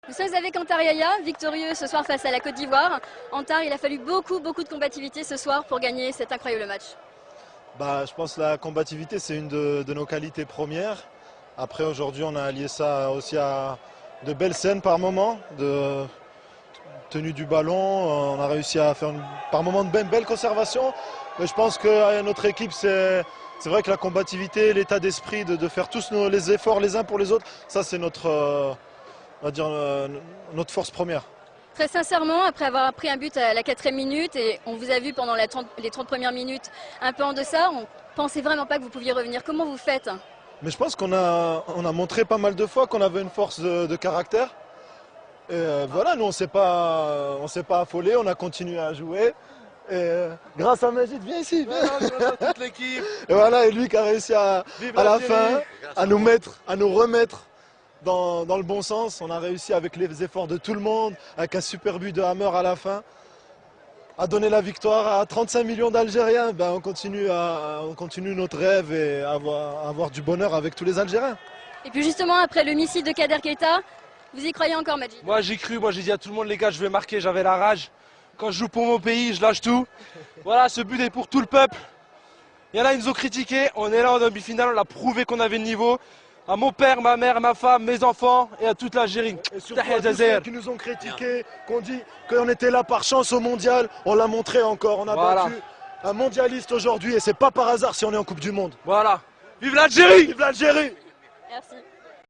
Nous sommes avec Antar Yahya, victorieux ce soir face à la Côte d'Ivoire. Antar, il a fallu beaucoup de combativité ce soir pour gagner cet incroyable match. Je pense que la combativité, c'est une de nos qualités premières. Après, aujourd'hui, on a allié ça aussi à de belles scènes par moment, de tenue du ballon. On a réussi à faire par moments de belle conservation. Mais je pense que notre équipe, c'est vrai que la combativité, l'état d'esprit de faire tous les efforts les uns pour les autres, ça c'est notre, on va dire, notre force première. Très sincèrement, après avoir pris un but à la 4e minute, et on vous a vu pendant les 30 premières minutes un peu en deçà, on pensait vraiment pas que vous pouviez revenir. Comment vous faites? Mais je pense qu'on a montré pas mal de fois qu'on avait une force de caractère. Et voilà, nous on s'est pas affolé, on a continué à jouer. Et grâce à Majid, viens ici, viens. Toute l'équipe. Et voilà, et lui qui a réussi à la fin à nous remettre dans le bon sens. On a réussi avec les efforts de tout le monde, avec un super but de Hammer à la fin, à donner la victoire à 35 millions d'Algériens. On continue notre rêve et avoir du bonheur avec tous les Algériens. Et puis justement, après le missile de Kader Keita, vous y croyez encore, Majid? Moi j'ai cru, j'ai dit à tout le monde, les gars, je vais marquer, j'avais la rage. Quand je joue pour mon pays, je lâche tout. Voilà, ce but est pour tout le peuple. Il y en a, ils nous ont critiqué, on est là en demi-finale, on a prouvé qu'on avait le niveau. À mon père, ma mère, ma femme, mes enfants et à toute l'Algérie. Et surtout à tous ceux qui nous ont critiqué, qu'on dit qu'on était là par chance au mondial, on l'a montré encore. On a battu un mondialiste aujourd'hui et c'est pas par hasard si on est en Coupe du Monde. Voilà. Vive l'Algérie! Vive l'Algérie! Merci.